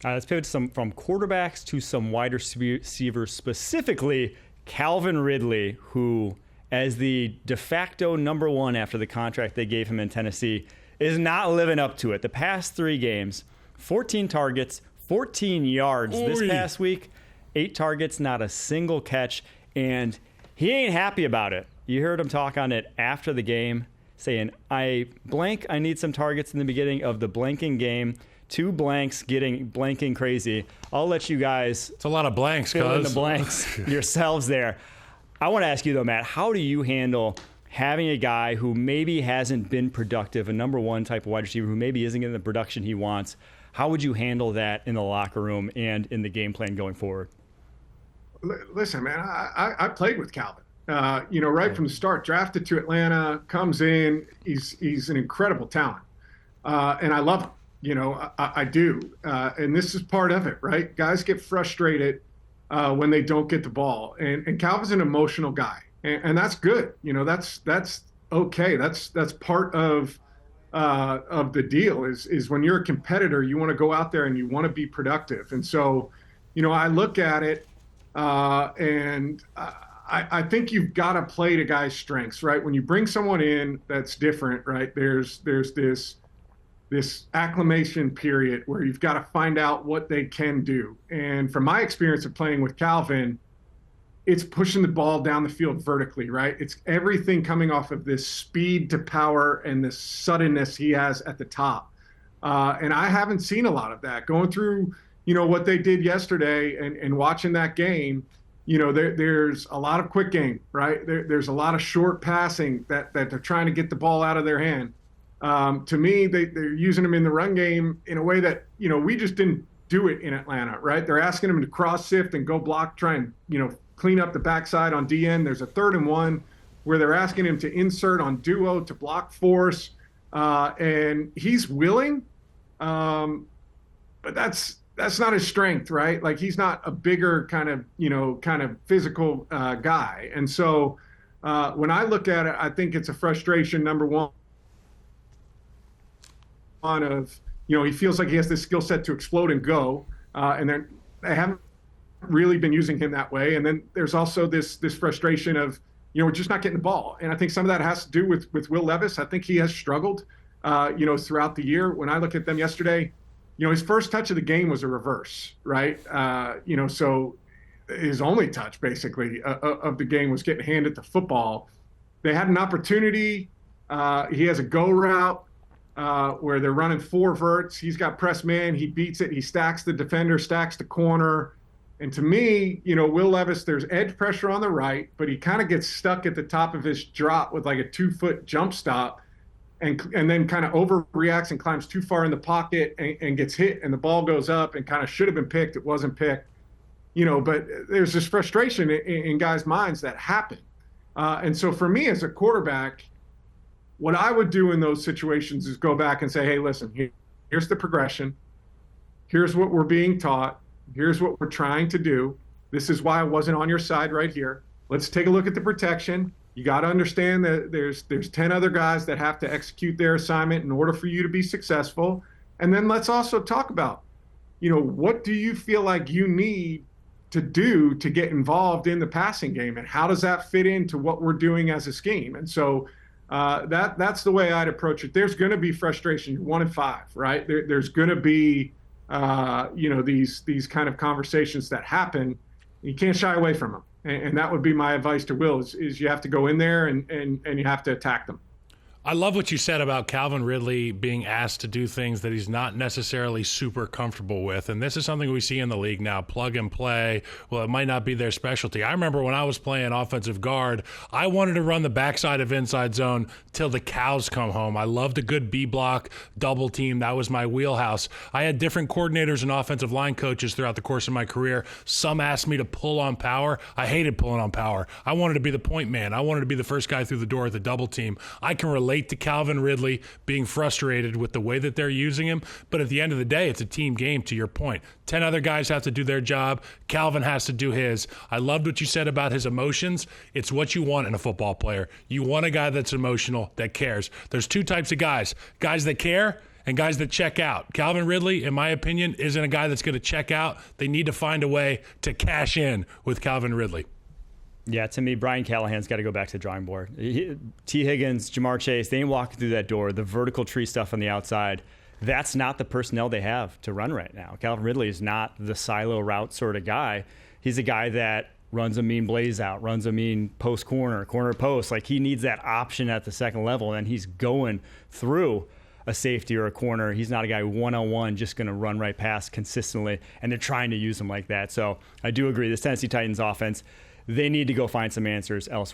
Let's pivot from quarterbacks to some wide receivers, specifically Calvin Ridley, who, as the de facto number one after the contract they gave him in Tennessee, is not living up to it. The past 3 games, 14 targets, 14 yards this past week, 8 targets, not a single catch, and he ain't happy about it. You heard him talk on it after the game, saying, I need some targets in the beginning of the blanking game. 2 blanks, blanking crazy. I'll let you guys it's a lot of blanks, fill in the blanks yourselves there. I want to ask you, though, Matt, how do you handle having a guy who maybe hasn't been productive, a number one type of wide receiver who maybe isn't getting the production he wants? How would you handle that in the locker room and in the game plan going forward? Listen, man, I played with Calvin. Right from the start, drafted to Atlanta, comes in. He's an incredible talent, and I love him. I do. And this is part of it, right? Guys get frustrated when they don't get the ball. And Calvin's an emotional guy. And that's good. That's okay. That's part of the deal is when you're a competitor, you want to go out there and you want to be productive. And so, I look at it and I think you've got to play to guys' strengths, right? When you bring someone in that's different, right? There's this acclimation period where you've got to find out what they can do. And from my experience of playing with Calvin, it's pushing the ball down the field vertically, right? It's everything coming off of this speed to power and this suddenness he has at the top. And I haven't seen a lot of that. Going through, what they did yesterday and watching that game, there's a lot of quick game, right? There's a lot of short passing that they're trying to get the ball out of their hand. To me, they're using him in the run game in a way that, we just didn't do it in Atlanta, right? They're asking him to cross sift and go block, try and, clean up the backside on DN. There's a 3rd and 1 where they're asking him to insert on duo to block force. And he's willing, but that's not his strength, right? Like he's not a bigger kind of physical guy. And so when I look at it, I think it's a frustration, number one, of, he feels like he has this skill set to explode and go, and then they haven't really been using him that way. And then there's also this frustration of, we're just not getting the ball. And I think some of that has to do with Will Levis. I think he has struggled, throughout the year. When I look at them yesterday, his first touch of the game was a reverse, right? So his only touch basically of the game was getting handed the football. They had an opportunity. He has a go route where they're running 4 verts. He's got press man. He beats it. He stacks the defender, stacks the corner. And to me, Will Levis, there's edge pressure on the right, but he kind of gets stuck at the top of his drop with like a 2-foot jump stop and then kind of overreacts and climbs too far in the pocket and gets hit and the ball goes up and kind of should have been picked. It wasn't picked, but there's this frustration in guys' minds that happen. And so for me as a quarterback, what I would do in those situations is go back and say, hey, listen, here's the progression. Here's what we're being taught. Here's what we're trying to do. This is why I wasn't on your side right here. Let's take a look at the protection. You got to understand that there's 10 other guys that have to execute their assignment in order for you to be successful. And then let's also talk about, what do you feel like you need to do to get involved in the passing game? And how does that fit into what we're doing as a scheme? And so that's the way I'd approach it. There's going to be frustration. You're 1-5, right? There's going to be, these kind of conversations that happen. You can't shy away from them. And that would be my advice to Will is you have to go in there and you have to attack them. I love what you said about Calvin Ridley being asked to do things that he's not necessarily super comfortable with. And this is something we see in the league now, plug and play. Well, it might not be their specialty. I remember when I was playing offensive guard, I wanted to run the backside of inside zone till the cows come home. I loved a good B-block, double team. That was my wheelhouse. I had different coordinators and offensive line coaches throughout the course of my career. Some asked me to pull on power. I hated pulling on power. I wanted to be the point man. I wanted to be the first guy through the door at the double team. I can relate to Calvin Ridley being frustrated with the way that they're using him, but at the end of the day, it's a team game, to your point. 10 other guys have to do their job. Calvin has to do his. I loved what you said about his emotions. It's what you want in a football player. You want a guy that's emotional, that cares. There's 2 types of guys that care and guys that check out. Calvin Ridley, in my opinion, isn't a guy that's going to check out. They need to find a way to cash in with Calvin Ridley. Yeah, to me, Brian Callahan's got to go back to the drawing board. T. Higgins, Jamar Chase, they ain't walking through that door. The vertical tree stuff on the outside, that's not the personnel they have to run right now. Calvin Ridley is not the silo route sort of guy. He's a guy that runs a mean blaze out, runs a mean post corner post. Like, he needs that option at the second level, and he's going through a safety or a corner. He's not a guy one-on-one just going to run right past consistently, and they're trying to use him like that. So I do agree. This Tennessee Titans offense, they need to go find some answers elsewhere.